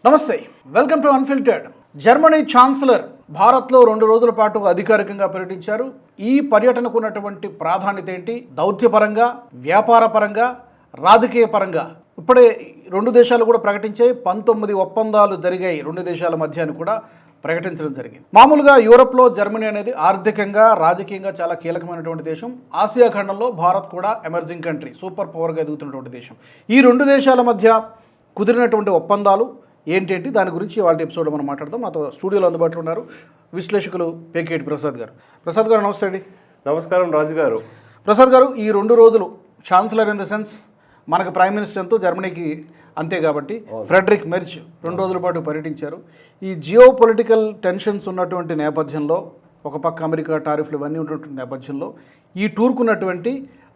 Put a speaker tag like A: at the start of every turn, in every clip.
A: నమస్తే, welcome to unfiltered. Germany chancellor భారత్లో 2 రోజుల పాటు అధికారికంగా పర్యటించారు. ఈ పర్యటనకు ఉన్నటువంటి ప్రాధాన్యత ఏంటి? దౌత్యపరంగా, వ్యాపారపరంగా, రాజకీయ పరంగా ఇప్పుడే 2 దేశాలు కూడా ప్రకటించాయి. 19 ఒప్పందాలు జరిగాయి 2 దేశాల మధ్య అని కూడా ప్రకటించడం జరిగింది. మామూలుగా యూరోప్లో జర్మనీ అనేది ఆర్థికంగా, రాజకీయంగా చాలా కీలకమైనటువంటి దేశం. ఆసియా ఖండంలో భారత్ కూడా ఎమర్జింగ్ కంట్రీ, సూపర్ పవర్గా ఎదుగుతున్నటువంటి దేశం. ఈ 2 దేశాల మధ్య కుదిరినటువంటి ఒప్పందాలు ఏంటేంటి, దాని గురించి వాళ్ళ ఎపిసోడ్లో మనం మాట్లాడదాం. మాతో స్టూడియోలో అందుబాటులో ఉన్నారు విశ్లేషకులు పేకేటి ప్రసాద్ గారు. ప్రసాద్ గారు నమస్తే అండి.
B: నమస్కారం రాజు గారు.
A: ప్రసాద్ గారు, ఈ 2 రోజులు ఛాన్సలర్ ఇన్ ద సెన్స్ మనకు ప్రైమ్ మినిస్టర్తో జర్మనీకి అంతే కాబట్టి ఫ్రెడరిక్ మెర్జ్ 2 రోజుల పాటు పర్యటించారు. ఈ జియో పొలిటికల్ టెన్షన్స్ ఉన్నటువంటి నేపథ్యంలో, ఒక పక్క అమెరికా టారిఫ్లు ఇవన్నీ ఉన్నటువంటి నేపథ్యంలో ఈ టూర్కున్నటువంటి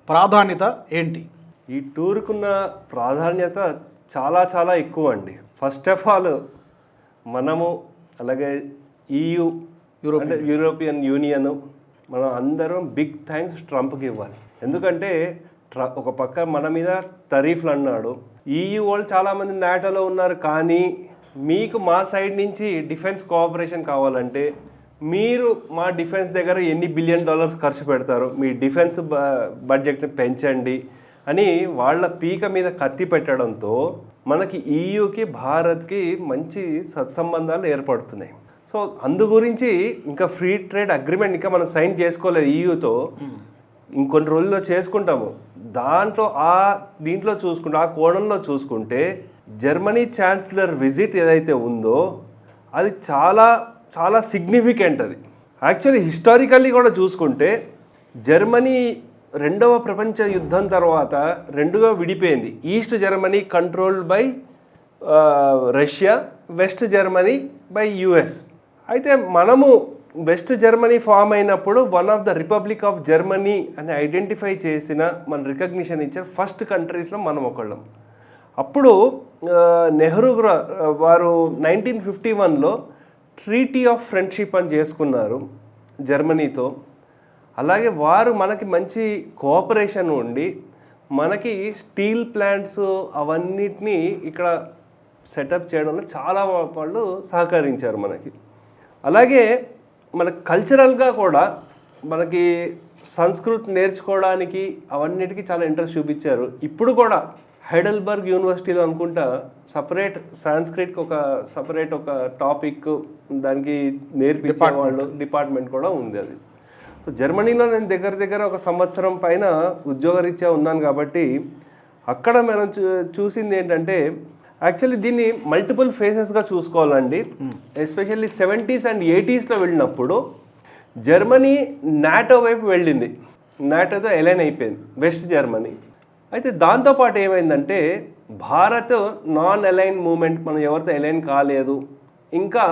A: ప్రాధాన్యత ఏంటి?
B: ఈ టూర్కున్న ప్రాధాన్యత చాలా చాలా ఎక్కువ అండి. ఫస్ట్ ఆఫ్ ఆల్ మనము అలాగే EU అంటే యూరోపియన్ యూనియన్ మనం అందరం బిగ్ థ్యాంక్స్ ట్రంప్కి ఇవ్వాలి. ఎందుకంటే ఒక పక్క మన మీద టరీఫ్లు అన్నాడు. EU వాళ్ళు చాలామంది నాటోలో ఉన్నారు, కానీ మీకు మా సైడ్ నుంచి డిఫెన్స్ కోఆపరేషన్ కావాలంటే మీరు మా డిఫెన్స్ దగ్గర ఎన్ని బిలియన్ డాలర్స్ ఖర్చు పెడతారు, మీ డిఫెన్స్ బడ్జెట్ని పెంచండి అని వాళ్ళ పీక మీద కత్తి పెట్టడంతో మనకి EUకి భారత్కి మంచి సత్సంబంధాలు ఏర్పడుతున్నాయి. సో అందు గురించి ఇంకా ఫ్రీ ట్రేడ్ అగ్రిమెంట్ ఇంకా మనం సైన్ చేసుకోలేదు EUతో, ఇంకొన్ని రోజుల్లో చేసుకుంటాము. దీంట్లో చూసుకుంటే, ఆ కోణంలో చూసుకుంటే జర్మనీ ఛాన్సలర్ విజిట్ ఏదైతే ఉందో అది చాలా చాలా సిగ్నిఫికెంట్. అది యాక్చువల్లీ హిస్టారికల్లీ కూడా చూసుకుంటే జర్మనీ 2వ ప్రపంచ యుద్ధం తర్వాత 2గా విడిపోయింది. East Germany controlled by Russia, west Germany by US. అయితే మనము వెస్ట్ జర్మనీ ఫామ్ అయినప్పుడు one of the republic of Germany అని ఐడెంటిఫై చేసిన, మన రికగ్నిషన్ ఇచ్చిన ఫస్ట్ కంట్రీస్లో మనం ఒకళ్ళం. అప్పుడు నెహ్రూ వారు 1951లో ట్రీటీ ఆఫ్ ఫ్రెండ్షిప్ అని చేసుకున్నారు జర్మనీతో. అలాగే వారు మనకి మంచి కోఆపరేషన్ ఉండి మనకి స్టీల్ ప్లాంట్స్ అవన్నిటినీ ఇక్కడ సెటప్ చేయడంలో చాలా వాళ్ళు సహకరించారు మనకి. అలాగే మన కల్చరల్గా కూడా మనకి సంస్కృతి నేర్చుకోవడానికి అవన్నిటికీ చాలా ఇంట్రెస్ట్ చూపించారు. ఇప్పుడు కూడా హైడెల్బర్గ్ యూనివర్సిటీలో అనుకుంటా సపరేట్ సాంస్క్రిట్కి ఒక టాపిక్ దానికి నేర్పించే వాళ్ళు డిపార్ట్మెంట్ కూడా ఉంది. అది జర్మనీలో నేను దగ్గర 1 సంవత్సరం పైన ఉద్యోగరీత్యా ఉన్నాను కాబట్టి అక్కడ మనం చూసింది ఏంటంటే, యాక్చువల్లీ దీన్ని మల్టిపుల్ ఫేసెస్గా చూసుకోవాలండి. ఎస్పెషల్లీ 70s అండ్ 80sలో వెళ్ళినప్పుడు జర్మనీ నాటో వైపు వెళ్ళింది, నాటోతో ఎలైన్ అయిపోయింది వెస్ట్ జర్మనీ. అయితే దాంతోపాటు ఏమైందంటే భారత్ నాన్ అలైన్ మూమెంట్, మనం ఎవరితో ఎలైన్ కాలేదు. ఇంకా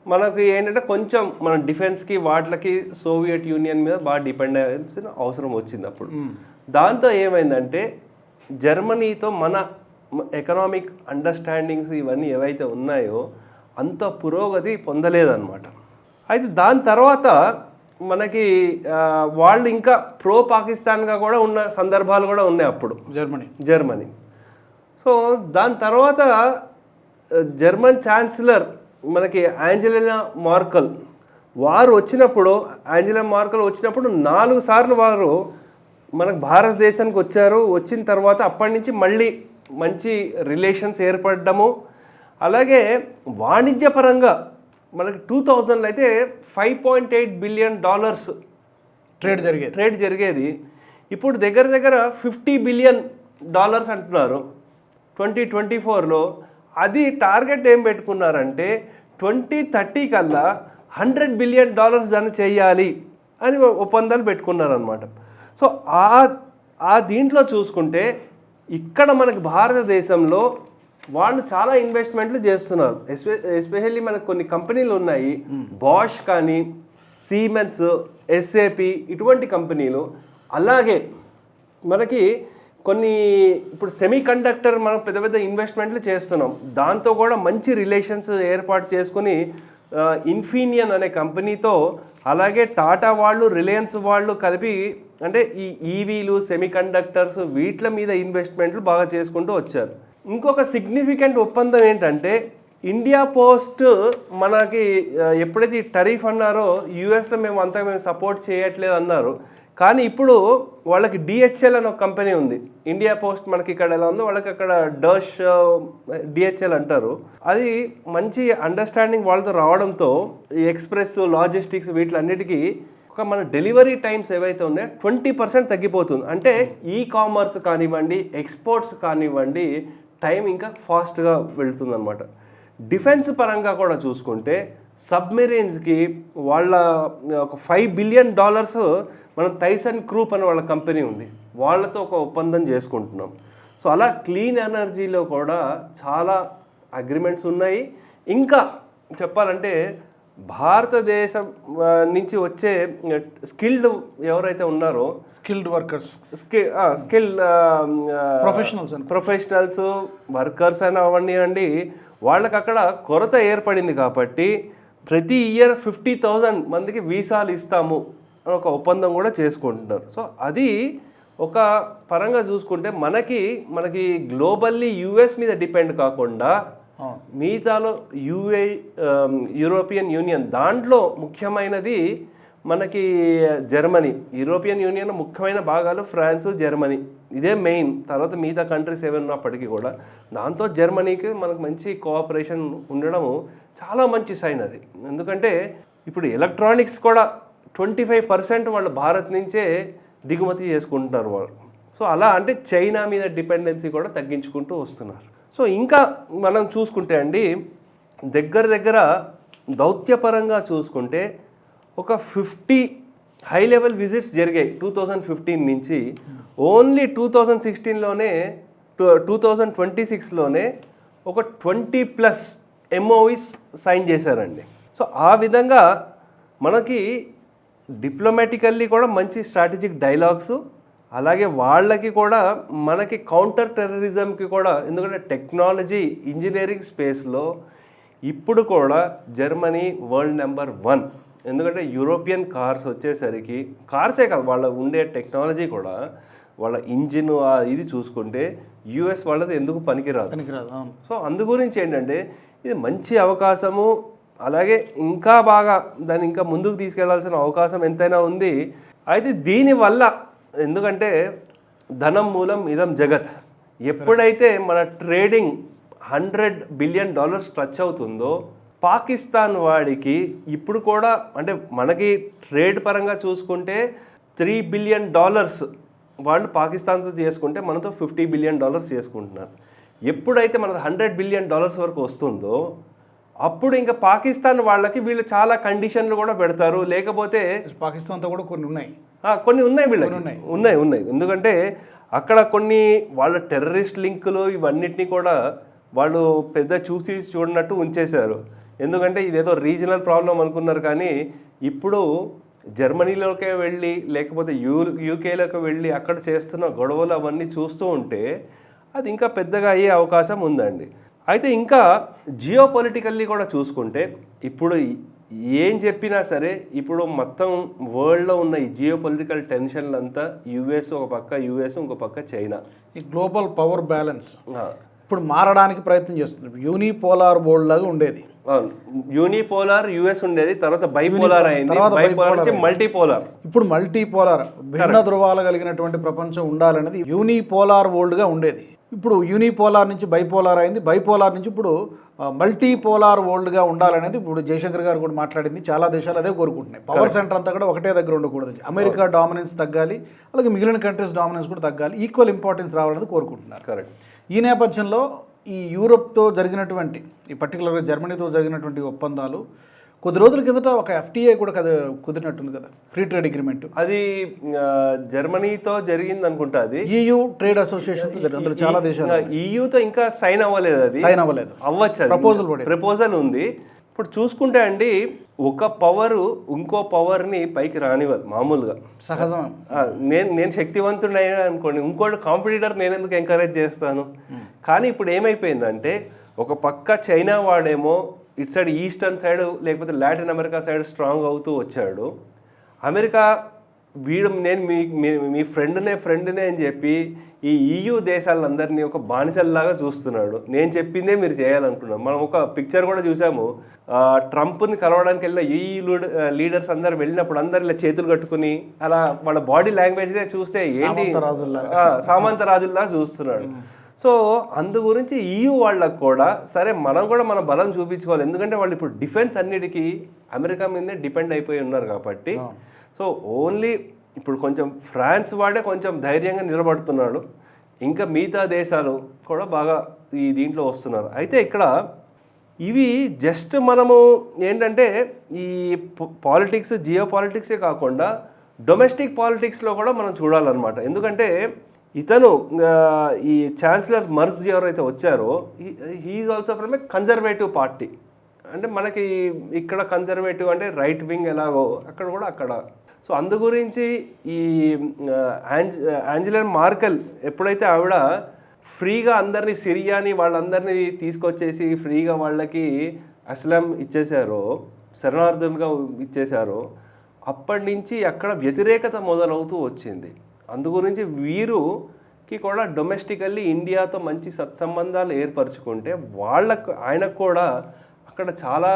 B: మనకు ఏంటంటే కొంచెం మన డిఫెన్స్కి వాటికి సోవియట్ యూనియన్ మీద బాగా డిపెండ్ అయ్యాల్సిన అవసరం వచ్చింది అప్పుడు. దాంతో ఏమైందంటే జర్మనీతో మన ఎకనామిక్ అండర్స్టాండింగ్స్ ఇవన్నీ ఏవైతే ఉన్నాయో అంత పురోగతి పొందలేదన్నమాట. అయితే దాని తర్వాత మనకి వాళ్ళు ఇంకా ప్రో పాకిస్తాన్గా కూడా ఉన్న సందర్భాలు కూడా ఉన్నాయి అప్పుడు జర్మనీ. సో దాని తర్వాత జర్మన్ ఛాన్సలర్ మనకి యాంజెలా మార్కెల్ వారు వచ్చినప్పుడు 4 సార్లు వారు మనకు భారతదేశానికి వచ్చారు. వచ్చిన తర్వాత అప్పటి నుంచి మళ్ళీ మంచి రిలేషన్స్ ఏర్పడము. అలాగే వాణిజ్యపరంగా మనకి 2000లో అయితే $5.8 బిలియన్ ట్రేడ్ జరిగేది. ఇప్పుడు దగ్గర $50 బిలియన్ అంటున్నారు 2024లో. అది టార్గెట్ ఏం పెట్టుకున్నారంటే 2030 కల్లా $100 బిలియన్ దాన్ని చేయాలి అని ఒప్పందాలు పెట్టుకున్నారనమాట. సో ఆ దీంట్లో చూసుకుంటే ఇక్కడ మనకి భారతదేశంలో వాళ్ళు చాలా ఇన్వెస్ట్మెంట్లు చేస్తున్నారు. ఎస్పెషల్లీ మనకు కొన్ని కంపెనీలు ఉన్నాయి, బాష్ కానీ, సీమెన్స్, SAP ఇటువంటి కంపెనీలు. అలాగే మనకి కొన్ని ఇప్పుడు సెమీ కండక్టర్ మనం పెద్ద ఇన్వెస్ట్మెంట్లు చేస్తున్నాం. దాంతో కూడా మంచి రిలేషన్స్ ఏర్పాటు చేసుకుని ఇన్ఫీనియన్ అనే కంపెనీతో, అలాగే టాటా వాళ్ళు, రిలయన్స్ వాళ్ళు కలిపి అంటే ఈ ఈవీలు, సెమీ కండక్టర్స్ వీటి మీద ఇన్వెస్ట్మెంట్లు బాగా చేసుకుంటూ వచ్చారు. ఇంకొక సిగ్నిఫికెంట్ ఒప్పందం ఏంటంటే ఇండియా పోస్ట్ మనకి ఎప్పుడైతే ఈ టరీఫ్ అన్నారో యూఎస్లో మేము సపోర్ట్ చేయట్లేదు అన్నారు. కానీ ఇప్పుడు వాళ్ళకి డిహెచ్ఎల్ అని ఒక కంపెనీ ఉంది. ఇండియా పోస్ట్ మనకి ఇక్కడ ఎలా ఉందో వాళ్ళకి అక్కడ డర్ష్ డిహెచ్ఎల్ అంటారు. అది మంచి అండర్స్టాండింగ్ వాళ్ళతో రావడంతో ఈ ఎక్స్ప్రెస్ లాజిస్టిక్స్ వీటిలన్నిటికీ మన డెలివరీ టైమ్స్ ఏవైతే ఉన్నాయో 20% తగ్గిపోతుంది. అంటే ఈ కామర్స్ కానివ్వండి, ఎక్స్పోర్ట్స్ కానివ్వండి, టైం ఇంకా ఫాస్ట్గా వెళ్తుంది అనమాట. డిఫెన్స్ పరంగా కూడా చూసుకుంటే సబ్మెరీన్స్కి వాళ్ళ ఒక $5 బిలియన్ మనం థైసన్ గ్రూప్ అని వాళ్ళ కంపెనీ ఉంది, వాళ్ళతో ఒక ఒప్పందం చేసుకుంటున్నాం. సో అలా క్లీన్ ఎనర్జీలో కూడా చాలా అగ్రిమెంట్స్ ఉన్నాయి. ఇంకా చెప్పాలంటే భారతదేశం నుంచి వచ్చే స్కిల్డ్ ఎవరైతే ఉన్నారో
A: skilled workers,
B: skilled professionals workers అని అవనివ్వండి, వాళ్ళకి అక్కడ కొరత ఏర్పడింది కాబట్టి ప్రతి ఇయర్ 50,000 మందికి వీసాలు ఇస్తాము అని ఒక ఒప్పందం కూడా చేసుకుంటున్నారు. సో అది ఒక పరంగా చూసుకుంటే మనకి గ్లోబల్లీ యూఎస్ మీద డిపెండ్ కాకుండా మిగతాలో యూరోపియన్ యూనియన్, దాంట్లో ముఖ్యమైనది మనకి జర్మనీ. యూరోపియన్ యూనియన్ ముఖ్యమైన భాగాలు ఫ్రాన్స్, జర్మనీ, ఇదే మెయిన్. తర్వాత మిగతా కంట్రీస్ ఏమైనా ఉన్నప్పటికీ కూడా దాంతో జర్మనీకి మనకు మంచి కోఆపరేషన్ ఉండడం చాలా మంచి సైన్ అది. ఎందుకంటే ఇప్పుడు ఎలక్ట్రానిక్స్ కూడా 25% వాళ్ళు భారత్ నుంచే దిగుమతి చేసుకుంటున్నారు వాళ్ళు. సో అలా అంటే చైనా మీద డిపెండెన్సీ కూడా తగ్గించుకుంటూ వస్తున్నారు. సో ఇంకా మనం చూసుకుంటే అండి, దగ్గర దౌత్యపరంగా చూసుకుంటే ఒక 50 హై లెవెల్ విజిట్స్ జరిగాయి 2015 నుంచి. ఓన్లీ 2016లోనే 2026లోనే ఒక 20+ MOUs సైన్ చేశారండి. సో ఆ విధంగా మనకి డిప్లొమాటికల్లీ కూడా మంచి స్ట్రాటజిక్ డైలాగ్స్, అలాగే వాళ్ళకి కూడా మనకి కౌంటర్ టెర్రరిజంకి కూడా, ఎందుకంటే టెక్నాలజీ ఇంజనీరింగ్ స్పేస్లో ఇప్పుడు కూడా జర్మనీ వరల్డ్ నెంబర్ 1. ఎందుకంటే యూరోపియన్ కార్స్ వచ్చేసరికి, కార్సే కాదు వాళ్ళ ఉండే టెక్నాలజీ కూడా, వాళ్ళ ఇంజిన్ ఇది చూసుకుంటే యూఎస్ వాళ్ళది ఎందుకు పనికిరాదు. సో అందు గురించి ఏంటంటే ఇది మంచి అవకాశము, అలాగే ఇంకా బాగా దాన్ని ఇంకా ముందుకు తీసుకెళ్లాల్సిన అవకాశం ఎంతైనా ఉంది. అయితే దీనివల్ల, ఎందుకంటే ధనం మూలం ఇదం జగత్, ఎప్పుడైతే మన ట్రేడింగ్ $100 బిలియన్ టచ్ అవుతుందో పాకిస్తాన్ వాడికి ఇప్పుడు కూడా, అంటే మనకి ట్రేడ్ పరంగా చూసుకుంటే $3 బిలియన్ వాళ్ళు పాకిస్తాన్తో చేసుకుంటే మనతో $50 బిలియన్ చేసుకుంటున్నారు. ఎప్పుడైతే మనది $100 బిలియన్ వరకు వస్తుందో అప్పుడు ఇంకా పాకిస్తాన్ వాళ్ళకి వీళ్ళు చాలా కండిషన్లు కూడా పెడతారు. లేకపోతే
A: పాకిస్తాన్తో కూడా కొన్ని ఉన్నాయి
B: వీళ్ళకి ఉన్నాయి. ఎందుకంటే అక్కడ కొన్ని వాళ్ళ టెర్రరిస్ట్ లింకులు ఇవన్నిటినీ కూడా వాళ్ళు పెద్ద చూడనట్టు ఉంచేశారు. ఎందుకంటే ఇదేదో రీజనల్ ప్రాబ్లం అనుకున్నారు. కానీ ఇప్పుడు జర్మనీలోకే వెళ్ళి, లేకపోతే యూకేలోకి వెళ్ళి అక్కడ చేస్తున్న గొడవలు అవన్నీ చూస్తూ ఉంటే అది ఇంకా పెద్దగా అయ్యే అవకాశం ఉందండి. అయితే ఇంకా జియో పొలిటికల్లీ కూడా చూసుకుంటే ఇప్పుడు ఏం చెప్పినా సరే, ఇప్పుడు మొత్తం వరల్డ్లో ఉన్న ఈ జియో పొలిటికల్ టెన్షన్లు అంతా యుఎస్ ఒక పక్క, ఇంకో పక్క చైనా,
A: ఈ గ్లోబల్ పవర్ బ్యాలెన్స్ ఇప్పుడు మారడానికి ప్రయత్నం చేస్తుంది. యూనిపోలార్ వరల్డ్ లాగా ఉండేది,
B: యూనిపోలార్ యుఎస్ ఉండేది, తర్వాత బైపోలార్ అయింది, బైపోలార్ నుంచి మల్టీపోలార్,
A: ఇప్పుడు మల్టీపోలార్, భిన్న ధృవాలు కలిగినటువంటి ప్రపంచం ఉండాలనేది యూనిపోలార్ వరల్డ్గా ఉండేది. ఇప్పుడు యూనిపోలార్ నుంచి బైపోలార్ అయింది, బైపోలార్ నుంచి ఇప్పుడు మల్టీపోలార్ వరల్డ్గా ఉండాలనేది ఇప్పుడు జయశంకర్ గారు కూడా మాట్లాడింది. చాలా దేశాలు అదే కోరుకుంటున్నాయి. పవర్ సెంటర్ అంతా కూడా ఒకటే దగ్గర ఉండకూడదు, అమెరికా డామినెన్స్ తగ్గాలి, అలాగే మిగిలిన కంట్రీస్ డామినెన్స్ కూడా తగ్గాలి, ఈక్వల్ ఇంపార్టెన్స్ రావాలనేది కోరుకుంటున్నారు.
B: కరెక్ట్.
A: ఈ నేపథ్యంలో ఈ యూరోప్తో జరిగినటువంటి, ఈ పర్టికులర్గా జర్మనీతో జరిగినటువంటి ఒప్పందాలు, కొద్ది రోజుల కిందట ఒక FTA కూడా కుదిరినట్టుంది కదా, ఫ్రీ ట్రేడ్ అగ్రిమెంట్.
B: అది జర్మనీతో జరిగింది అనుకుంటా. అది
A: EU ట్రేడ్ అసోసియేషన్ అందులో చాలా దేశాలు,
B: EUతో ఇంకా సైన్ అవ్వలేదు. అది
A: సైన్ అవ్వలేదు,
B: అవ్వచ్చు, ప్రపోజల్ ఉంది. ఇప్పుడు చూసుకుంటే అండి, ఒక పవరు ఇంకో పవర్ని పైకి రానివ్వదు మామూలుగా, సహజం. నేను శక్తివంతుడైనా అనుకోండి, ఇంకోటి కాంపిటీటర్ నేను ఎందుకు ఎంకరేజ్ చేస్తాను. కానీ ఇప్పుడు ఏమైపోయిందంటే, ఒక పక్క చైనా వాడేమో ఇటు సైడ్ ఈస్టర్న్ సైడ్, లేకపోతే లాటిన్ అమెరికా సైడ్ స్ట్రాంగ్ అవుతూ వచ్చాడు. అమెరికా వీడు నేను మీ ఫ్రెండ్నే అని చెప్పి ఈ EU దేశాలందరినీ ఒక బానిసల్లాగా చూస్తున్నాడు. నేను చెప్పిందే మీరు చేయాలనుకున్నాను. మనం ఒక పిక్చర్ కూడా చూసాము, ట్రంప్ని కలవడానికి వెళ్ళిన EU లీడర్స్ అందరు వెళ్ళినప్పుడు అందరు ఇలా చేతులు కట్టుకుని అలా వాళ్ళ బాడీ లాంగ్వేజ్ చూస్తే ఏంటి సామంత రాజుల్లాగా చూస్తున్నాడు. సో అందు గురించి EU వాళ్ళకు కూడా సరే మనం కూడా మన బలం చూపించుకోవాలి, ఎందుకంటే వాళ్ళు ఇప్పుడు డిఫెన్స్ అన్నిటికీ అమెరికా మీదే డిపెండ్ అయిపోయి ఉన్నారు కాబట్టి. సో ఓన్లీ ఇప్పుడు కొంచెం ఫ్రాన్స్ వాడే కొంచెం ధైర్యంగా నిలబడుతున్నాడు, ఇంకా మిగతా దేశాలు కూడా బాగా ఈ దీంట్లో వస్తున్నారు. అయితే ఇక్కడ ఇవి జస్ట్ మనము ఏంటంటే ఈ పాలిటిక్స్ జియో పాలిటిక్సే కాకుండా డొమెస్టిక్ పాలిటిక్స్లో కూడా మనం చూడాలన్నమాట. ఎందుకంటే ఇతను ఈ ఛాన్సలర్ మర్జ్ ఎవరైతే వచ్చారో he is also from a conservative party. అంటే మనకి ఇక్కడ కన్జర్వేటివ్ అంటే రైట్ వింగ్ ఎలాగో అక్కడ కూడా అక్కడ. సో అందు గురించి ఈ యాంజెలా మార్కెల్ ఎప్పుడైతే ఆవిడ ఫ్రీగా అందరినీ సిరియాని వాళ్ళందరినీ తీసుకొచ్చేసి ఫ్రీగా వాళ్ళకి అస్లాం ఇచ్చేశారో, శరణార్థులుగా ఇచ్చేశారో, అప్పటి నుంచి అక్కడ వ్యతిరేకత మొదలవుతూ వచ్చింది. అందు గురించి వీరుకి కూడా డొమెస్టికల్లీ ఇండియాతో మంచి సత్సంబంధాలు ఏర్పరచుకుంటే ఆయనకు కూడా అక్కడ చాలా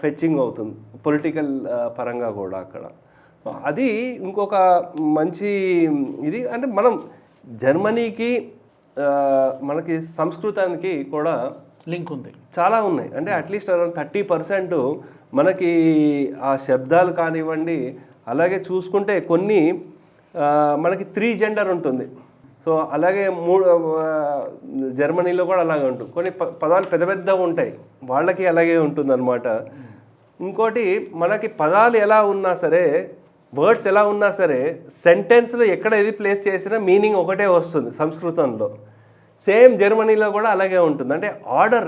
B: ఫెచ్చింగ్ అవుతుంది పొలిటికల్ పరంగా కూడా అక్కడ. అది ఇంకొక మంచి ఇది. అంటే మనం జర్మనీకి మనకి సంస్కృతానికి కూడా
A: లింక్ ఉంది, చాలా
B: ఉన్నాయి. అంటే అట్లీస్ట్ అరౌండ్ 30% మనకి ఆ శబ్దాలు కానివ్వండి, అలాగే చూసుకుంటే కొన్ని మనకి 3 జెండర్ ఉంటుంది. సో అలాగే జర్మనీలో కూడా అలాగే ఉంటుంది. కొన్ని పదాలు పెద్ద పెద్దగా ఉంటాయి, వాళ్ళకి అలాగే ఉంటుంది అనమాట. ఇంకోటి మనకి పదాలు ఎలా ఉన్నా సరే, వర్డ్స్ ఎలా ఉన్నా సరే, సెంటెన్స్లో ఎక్కడ ఏది ప్లేస్ చేసినా మీనింగ్ ఒకటే వస్తుంది సంస్కృతంలో. సేమ్ జర్మనీలో కూడా అలాగే ఉంటుంది. అంటే order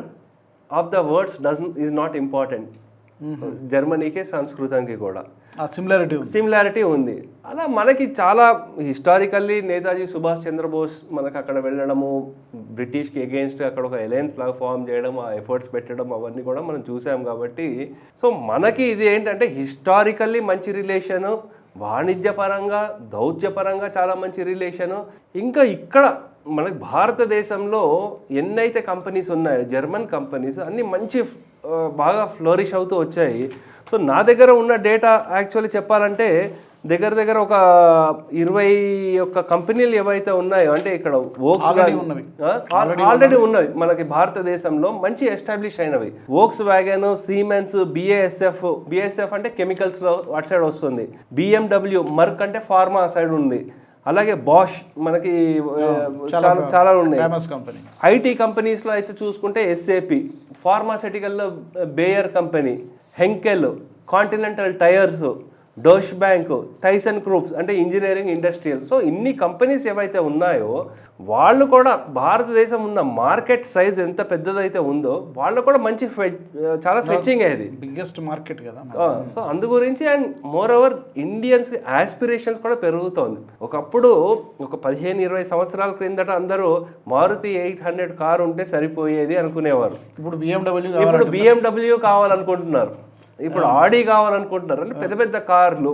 B: of the words is not important. జర్మనీకి సంస్కృతానికి కూడా సిమిలారిటీ ఉంది. అలా మనకి చాలా హిస్టారికల్లీ నేతాజీ సుభాష్ చంద్రబోస్ మనకు అక్కడ వెళ్ళడము, బ్రిటిష్కి అగెయిన్స్ట్ అక్కడ ఒక అలయన్స్ లాగా ఫామ్ చేయడం, ఆ ఎఫర్ట్స్ పెట్టడం, అవన్నీ కూడా మనం చూసాం. కాబట్టి సో మనకి ఇది ఏంటంటే హిస్టారికల్లీ మంచి రిలేషను, వాణిజ్యపరంగా దౌత్యపరంగా చాలా మంచి రిలేషను. ఇంకా ఇక్కడ మనకి భారతదేశంలో ఎన్నైతే కంపెనీస్ ఉన్నాయో జర్మన్ కంపెనీస్ అన్నీ మంచి బాగా ఫ్లోరిష్ అవుతూ వచ్చాయి. సో నా దగ్గర ఉన్న డేటా యాక్చువల్లీ చెప్పాలంటే దగ్గర ఒక 21 కంపెనీలు ఏవైతే ఉన్నాయో, అంటే ఇక్కడ వోక్స్ ఆల్రెడీ ఉన్నవి మనకి భారతదేశంలో మంచి ఎస్టాబ్లిష్ అయినవి. వోక్స్ వ్యాగన్, సీమెన్స్, బిఎస్ఎఫ్ అంటే కెమికల్స్లో అటు సైడ్ వస్తుంది, BMW, మర్క్ అంటే ఫార్మా సైడ్ ఉంది, అలాగే బాష్ మనకి చాలా ఉన్నాయి. ఐటీ కంపెనీస్లో అయితే చూసుకుంటే SAP, ఫార్మాసిటికల్లో Bayer company, Henkel, Continental tyres, Deutsche Bank, Thyssen groups అంటే ఇంజనీరింగ్ ఇండస్ట్రియల్. సో ఇన్ని కంపెనీస్ ఏవైతే ఉన్నాయో వాళ్ళు కూడా భారతదేశం ఉన్న మార్కెట్ సైజ్ ఎంత పెద్దదైతే ఉందో వాళ్ళు కూడా మంచి చాలా ఫెచ్చింగ్ అయ్యేది,
A: బిగ్గెస్ట్ మార్కెట్ కదా.
B: సో అందు గురించి and more over Indians aspirations కూడా పెరుగుతోంది. ఒకప్పుడు ఒక 15-20 సంవత్సరాల క్రిందట అందరూ మారుతి 800 కారు ఉంటే సరిపోయేది అనుకునేవారు.
A: ఇప్పుడు
B: BMW కావాలనుకుంటున్నారు, ఇప్పుడు ఆడి కావాలనుకుంటున్నారు. అంటే పెద్ద పెద్ద కార్లు.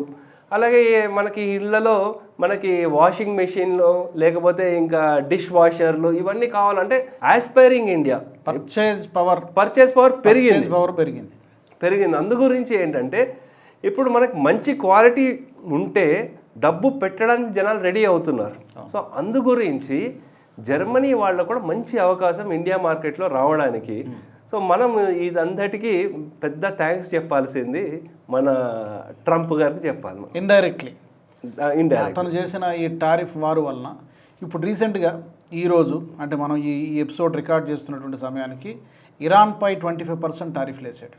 B: అలాగే మనకి ఇళ్లలో మనకి వాషింగ్ మెషిన్లు లేకపోతే ఇంకా డిష్ వాషర్లు ఇవన్నీ కావాలంటే ఆస్పైరింగ్ ఇండియా పర్చేస్ పవర్ పెరిగింది. అందు గురించి ఏంటంటే ఇప్పుడు మనకి మంచి క్వాలిటీ ఉంటే డబ్బు పెట్టడానికి జనాలు రెడీ అవుతున్నారు. సో అందు గురించి జర్మనీ వాళ్ళకు కూడా మంచి అవకాశం ఇండియా మార్కెట్లో రావడానికి. సో మనం ఇదంతటికీ పెద్ద థ్యాంక్స్ చెప్పాల్సింది మన ట్రంప్ గారికి చెప్పాలి.
A: ఇండైరెక్ట్లీ అతను చేసిన ఈ టారిఫ్ వారు వలన ఇప్పుడు రీసెంట్గా ఈరోజు అంటే మనం ఈ ఎపిసోడ్ రికార్డ్ చేస్తున్నటువంటి సమయానికి ఇరాన్పై 25% టారిఫ్లు వేసాడు.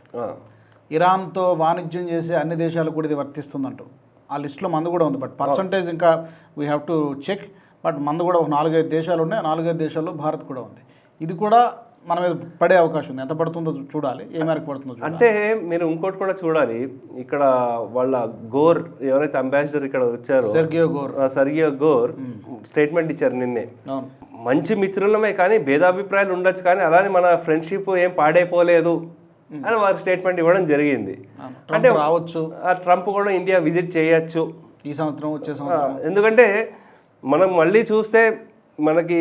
A: ఇరాన్తో వాణిజ్యం చేసే అన్ని దేశాలకు కూడా ఇది వర్తిస్తుందంటూ ఆ లిస్టులో మందు కూడా ఉంది. బట్ పర్సంటేజ్ ఇంకా we have to check. But మందు కూడా ఒక 4-5 దేశాలు ఉన్నాయి, 4-5 దేశాల్లో భారత్ కూడా ఉంది. ఇది కూడా మన మీద పడే అవకాశం ఉంది. ఎంత పడుతుందో చూడాలి, ఏ మేరకు పడుతుందో.
B: అంటే మీరు ఇంకోటి కూడా చూడాలి, ఇక్కడ వాళ్ళ గోర్ ఎవరైతే అంబాసిడర్ ఇక్కడ వచ్చారో సెర్గియో గోర్ స్టేట్మెంట్ ఇచ్చారు నిన్నే. మంచి మిత్రులమే కానీ భేదాభిప్రాయాలు ఉండొచ్చు కానీ అలానే మన ఫ్రెండ్షిప్ ఏం పాడైపోలేదు అని వారు స్టేట్మెంట్ ఇవ్వడం జరిగింది. అంటే
A: రావచ్చు,
B: ట్రంప్ కూడా ఇండియా విజిట్ చేయొచ్చు
A: ఈ సంవత్సరం వచ్చే సంవత్సరం.
B: ఎందుకంటే మనం మళ్ళీ చూస్తే మనకి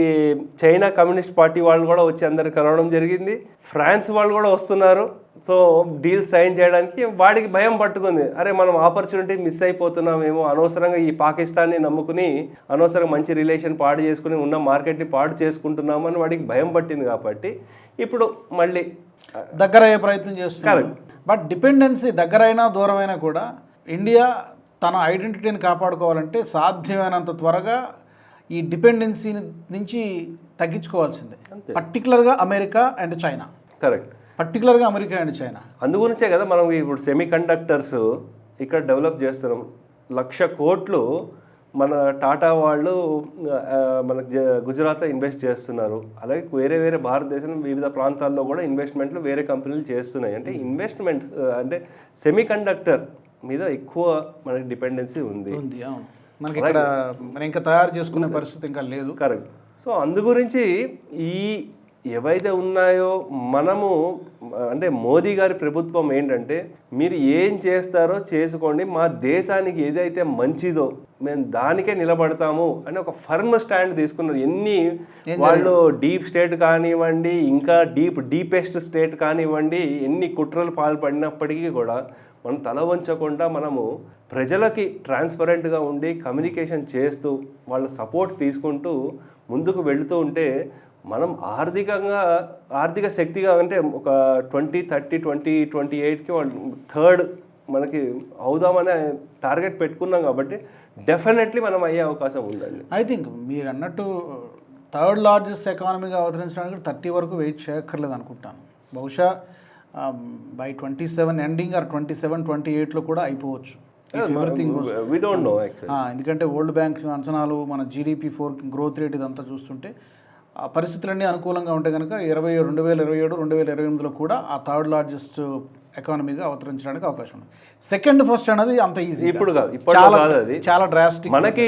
B: చైనా కమ్యూనిస్ట్ పార్టీ వాళ్ళు కూడా వచ్చి అందరు కలవడం జరిగింది, ఫ్రాన్స్ వాళ్ళు కూడా వస్తున్నారు. సో డీల్ సైన్ చేయడానికి వాడికి భయం పట్టుకుంది, అరే మనం ఆపర్చునిటీ మిస్ అయిపోతున్నామేమో, అనవసరంగా ఈ పాకిస్తాన్ని నమ్ముకుని అనవసరంగా మంచి రిలేషన్ పాడు చేసుకుని ఉన్న మార్కెట్ని పాడు చేసుకుంటున్నాము అని వాడికి భయం పట్టింది. కాబట్టి ఇప్పుడు మళ్ళీ
A: దగ్గర అయ్యే ప్రయత్నం చేస్తున్నారు. బట్ డిపెండెన్సీ దగ్గరైనా దూరమైనా కూడా ఇండియా తన ఐడెంటిటీని కాపాడుకోవాలంటే సాధ్యమైనంత త్వరగా ఈ డిపెండెన్సీ నుంచి తగ్గించుకోవాల్సిందే. పర్టికులర్గా అమెరికా అండ్ చైనా.
B: కరెక్ట్,
A: పర్టికులర్గా అమెరికా అండ్ చైనా.
B: అందుగురించే కదా మనం ఇప్పుడు సెమీ కండక్టర్స్ ఇక్కడ డెవలప్ చేస్తున్నాం. 1,00,000 కోట్లు మన టాటా వాళ్ళు మన గుజరాత్లో ఇన్వెస్ట్ చేస్తున్నారు. అలాగే వేరే వేరే భారతదేశం వివిధ ప్రాంతాల్లో కూడా ఇన్వెస్ట్మెంట్లు వేరే కంపెనీలు చేస్తున్నాయి. అంటే ఇన్వెస్ట్మెంట్స్ అంటే సెమీ కండక్టర్ మీద ఎక్కువ మనకి డిపెండెన్సీ ఉంది.
A: మనకి ఇక్కడ మనం ఇంకా తయారు చేసుకునే పరిస్థితి ఇంకా లేదు.
B: కరెక్ట్. సో అందు గురించి ఈ ఏవైతే ఉన్నాయో మనము అంటే మోదీ గారి ప్రభుత్వం ఏంటంటే మీరు ఏం చేస్తారో చేసుకోండి, మా దేశానికి ఏదైతే మంచిదో మేము దానికే నిలబడతాము అని ఒక ఫర్మ్ స్టాండ్ తీసుకున్నారు. ఎన్ని వాళ్ళు డీప్ స్టేట్ కానివ్వండి, ఇంకా డీపెస్ట్ స్టేట్ కానివ్వండి, ఎన్ని కుట్రలు పాల్పడినప్పటికీ కూడా మనం తల వంచకుండా మనము ప్రజలకి ట్రాన్స్పరెంట్గా ఉండి కమ్యూనికేషన్ చేస్తూ వాళ్ళ సపోర్ట్ తీసుకుంటూ ముందుకు వెళుతూ ఉంటే మనం ఆర్థిక శక్తిగా అంటే ఒక 2030 2028కి థర్డ్ మనకి అవుదామనే టార్గెట్ పెట్టుకున్నాం. కాబట్టి డెఫినెట్లీ మనం అయ్యే అవకాశం ఉందండి.
A: ఐ థింక్ మీరు అన్నట్టు థర్డ్ లార్జెస్ట్ ఎకానమీగా అవతరించడానికి 30 వరకు వెయిట్ చేయక్కర్లేదు అనుకుంటాను. బహుశా బై 27 ఎండింగ్ ఆర్ 27-28లో కూడా అయిపోవచ్చు. ఎందుకంటే వరల్డ్ బ్యాంక్ అంచనాలు, మన GDP 4 గ్రోత్ రేట్ ఇదంతా చూస్తుంటే ఆ పరిస్థితులన్నీ అనుకూలంగా ఉంటే కనుక 2027-2028లో కూడా ఆ థర్డ్ లార్జెస్ట్ ఎకానమీగా అవతరించడానికి అవకాశం ఉంది. సెకండ్ ఫస్ట్ అనేది అంత ఈజీ
B: ఇప్పుడు కాదు,
A: చాలా డ్రాస్టిక్.
B: మనకి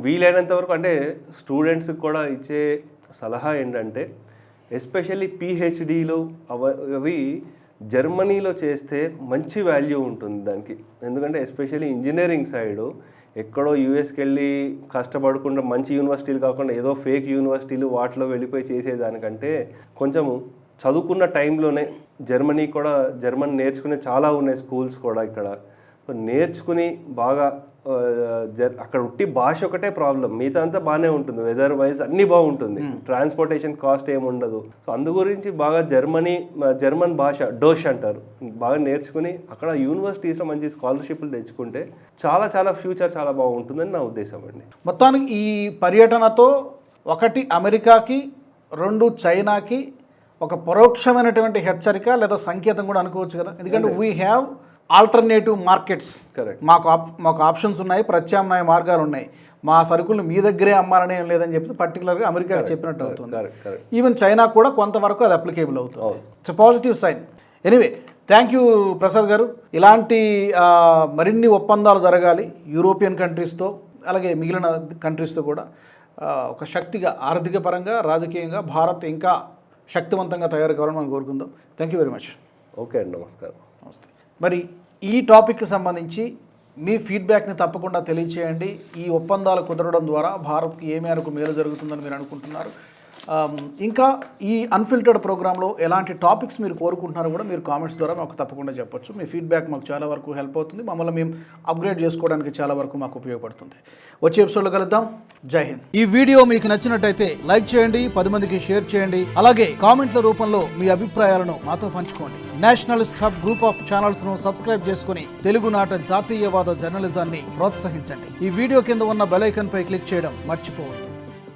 B: వీలైనంత వరకు అంటే స్టూడెంట్స్కి కూడా ఇచ్చే సలహా ఏంటంటే ఎస్పెషల్లీ PhDలు అవి జర్మనీలో చేస్తే మంచి వాల్యూ ఉంటుంది దానికి. ఎందుకంటే ఎస్పెషల్లీ ఇంజనీరింగ్ సైడు ఎక్కడో యూఎస్కి వెళ్ళి కష్టపడకుండా మంచి యూనివర్సిటీలు కాకుండా ఏదో ఫేక్ యూనివర్సిటీలు వాటిలో వెళ్ళిపోయి చేసేదానికంటే కొంచెము చదువుకున్న టైంలోనే జర్మన్ నేర్చుకునే చాలా ఉన్నాయి స్కూల్స్ కూడా ఇక్కడ. నేర్చుకుని బాగా అక్కడ ఉట్టి భాష ఒకటే ప్రాబ్లం, మిగతా అంతా బాగానే ఉంటుంది, వెదర్ వైజ్ అన్నీ బాగుంటుంది, ట్రాన్స్పోర్టేషన్ కాస్ట్ ఏమి ఉండదు. సో అందు గురించి బాగా జర్మన్ భాష డోష్ అంటారు, బాగా నేర్చుకుని అక్కడ యూనివర్సిటీస్లో మంచి స్కాలర్షిప్లు తెచ్చుకుంటే చాలా చాలా ఫ్యూచర్ చాలా బాగుంటుందని నా ఉద్దేశం అండి.
A: మొత్తానికి ఈ పర్యటనతో 1 అమెరికాకి 2 చైనాకి ఒక పరోక్షమైనటువంటి హెచ్చరిక లేదా సంకేతం కూడా అనుకోవచ్చు కదా. ఎందుకంటే వీ హ్యావ్ ఆల్టర్నేటివ్ మార్కెట్స్, మాకు ఆప్షన్స్ ఉన్నాయి, ప్రత్యామ్నాయ మార్గాలు ఉన్నాయి, మా సరుకులు మీ దగ్గరే అమ్మాలనే ఏం లేదని చెప్పి పర్టికులర్గా అమెరికా చెప్పినట్టు అవుతుంది. ఈవెన్ చైనా కూడా కొంతవరకు అది అప్లికేబుల్ అవుతుంది. It's positive sign. Anyway, thank you Prasad garu. ఇలాంటి మరిన్ని ఒప్పందాలు జరగాలి యూరోపియన్ కంట్రీస్తో, అలాగే మిగిలిన కంట్రీస్తో కూడా. ఒక శక్తిగా ఆర్థిక పరంగా రాజకీయంగా భారత్ ఇంకా శక్తివంతంగా తయారు కావాలని మనం కోరుకుందాం. Thank you very much.
B: Okay అండి, నమస్కారం.
A: నమస్తే. మరి ఈ టాపిక్కి సంబంధించి మీ ఫీడ్బ్యాక్ని తప్పకుండా తెలియచేయండి. ఈ ఒప్పందాలు కుదరడం ద్వారా భారత్కి ఏ మేరకు మేలు జరుగుతుందని మీరు అనుకుంటున్నారు? ఇంకా ఈ అన్ఫిల్టర్డ్ ప్రోగ్రాంలో ఎలాంటి టాపిక్స్ మీరు కోరుకుంటున్నారో కూడా మీరు కామెంట్స్ ద్వారా మాకు తప్పకుండా చెప్పొచ్చు. మీ ఫీడ్బ్యాక్ మాకు చాలా వరకు హెల్ప్ అవుతుంది, మమ్మల్ని మేము అప్గ్రేడ్ చేసుకోవడానికి చాలా వరకు మాకు ఉపయోగపడుతుంది. వచ్చే ఎపిసోడ్లో కలుద్దాం. జై హింద్. ఈ వీడియో మీకు నచ్చినట్టయితే లైక్ చేయండి, 10 మందికి షేర్ చేయండి, అలాగే కామెంట్ల రూపంలో మీ అభిప్రాయాలను మాతో పంచుకోండి. Nationalist hub group of channels ను సబ్స్క్రైబ్ చేసుకుని తెలుగునాట జాతీయవాద జర్నలిజాన్ని ప్రోత్సహించండి. ఈ వీడియో కింద ఉన్న బెల్ ఐకాన్ పై క్లిక్ చేయడం మర్చిపోవద్దు.